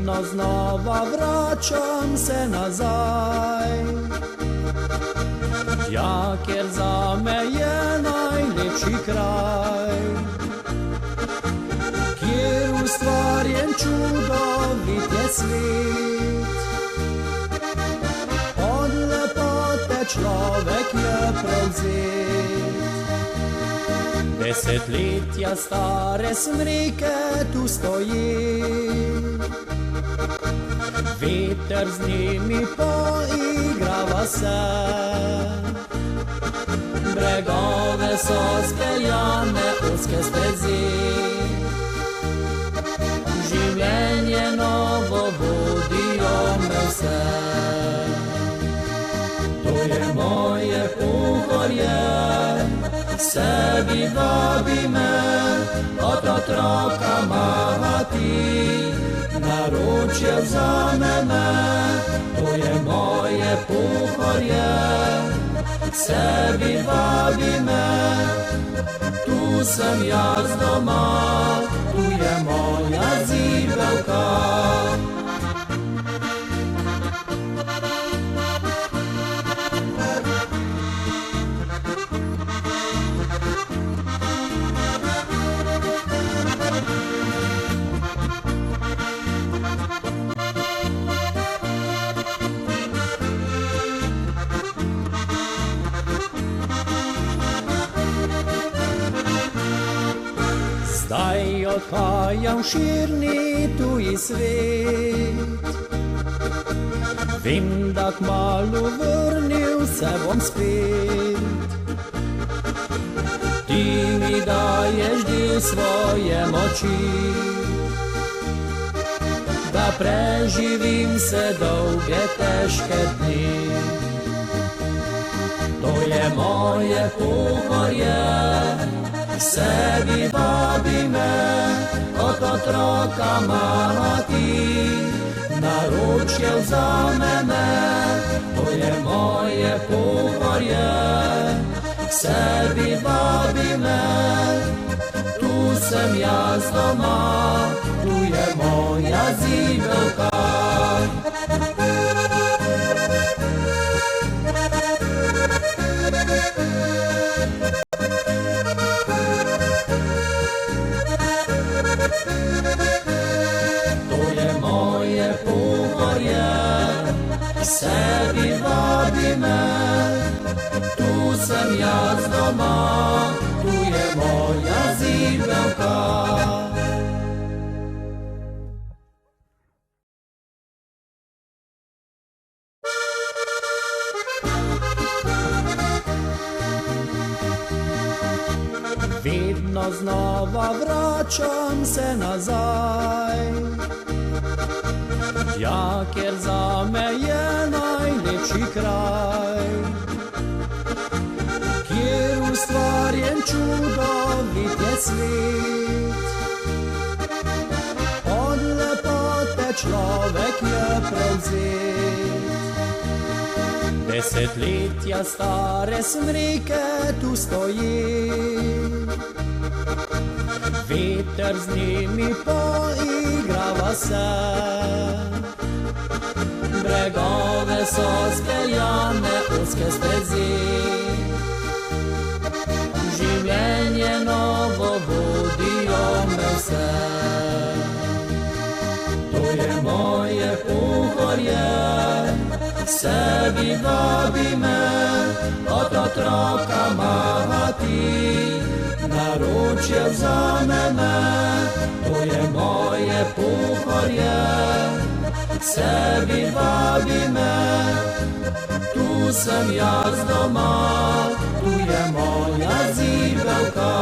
Vedno znova vračam se nazaj, tja, kjer zame je najlepši kraj, kjer ustvarjen čudovit je svet. Od lepote človek je prevzet, desetletja stare smreke tu stoji, veter z njimi poigrava se, bregove so speljane ozke stezi, življenje novo vodijo me vse. To je moje Pohorje, sebi vabi me, od otroka mati, naročje vzame me. To je moje Pohorje, sebi vabi me, tu sem jaz doma, tu je moja zibelka. Zdaj odhajam v širni tuji svet, vem, da kmalu vrnil se bom spet. Ti mi daješ del svoje moči, da preživim se dolge težke dni. To je moje Pohorje, sebi vabi me, od otroka mati, naročje vzame me. To je moje Pohorje, sebi vabi me, tu sem jaz doma, tu je moja zibelka. Sebi vabi me, tu sem jaz doma, tu je moja zibelka. Vedno znova vračam se nazaj, tja, kjer zame je najlepši kraj, kjer ustvarjen čudovit je svet. Od lepote človek je prevzet, desetletja stare smreke tu stoji, veter z njimi poigrava se, bregove so speljane ozke stezi, življenje novo vodijo me vse. To je moje Pohorje, sebi vabi me, od otroka mati, naročje vzame me. To je moje Pohorje, sebi vabi me, tu sem jaz doma, tu je moja zibelka.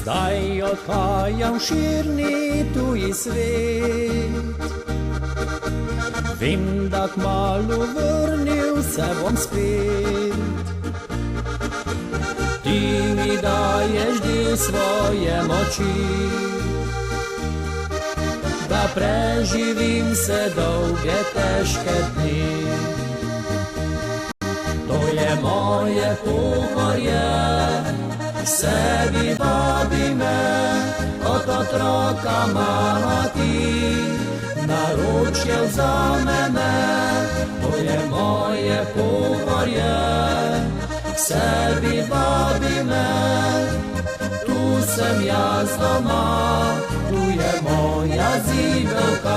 Zdaj odhajam v širni tuji svet, Vem, da kmalu vrnil se bom spet. Ti mi daješ del svoje moči, da preživim se dolge težke dni. To je moje pohorje, k sebi vabi me, od otroka mati, naročje vzame me. To je moje pohorje, k sebi vabi me, tu sem jaz doma, tu je moja zibelka.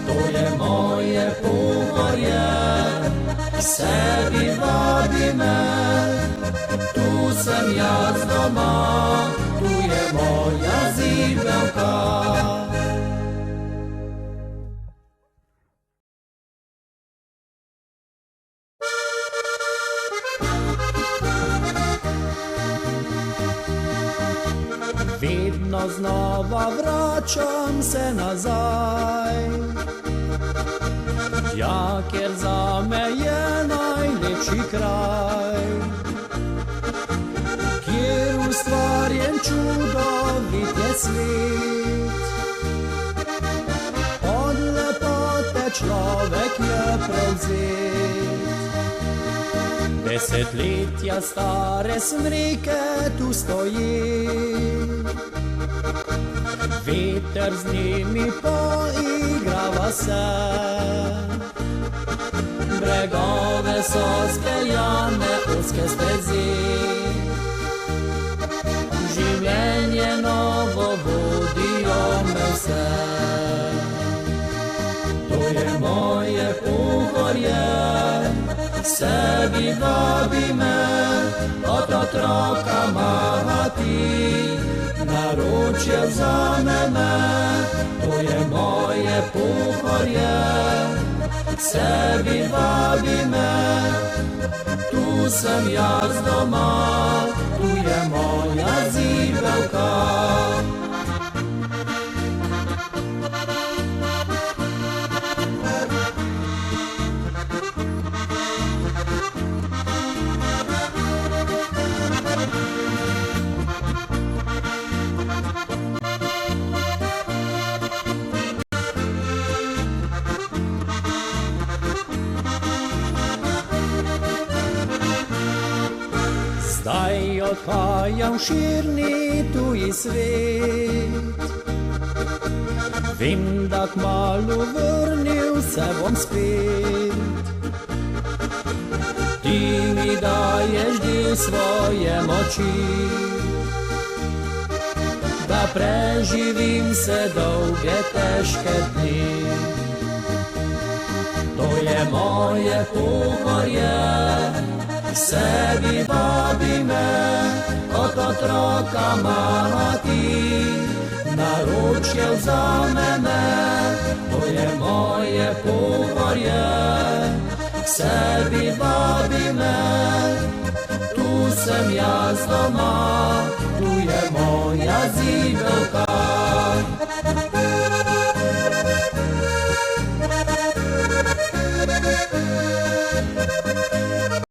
To je moje pohorje, k sebi vabi me, tu sem jaz doma, tu je moja zibelka. Vedno znova vračam se nazaj, tja, kjer zame je najlepši kraj, kjer ustvarjen čudovit je svet. Od lepote človek je prevzet, desetletja stare smreke tu stoji, veter z njimi poigrava se. Bregove so speljane ozke stezi, življenje novo vodijo me vse. To je moje pohorje, k sebi vabi me, od otroka mati, naročje vzame me. To je moje pohorje, k sebi vabi me, tu sem jaz doma, tu je moja zibelka. Zdaj odhajam v širni tuji svet, vem, da kmalu vrnil se bom spet. Ti mi daješ del svoje moči, da preživim se dolge težke dni. To je moje pohorje, k sebi vabi me, od otroka mati, naročje vzame me. To je moje pohorje, k sebi vabi me, tu sem jaz doma, tu je moja zibelka.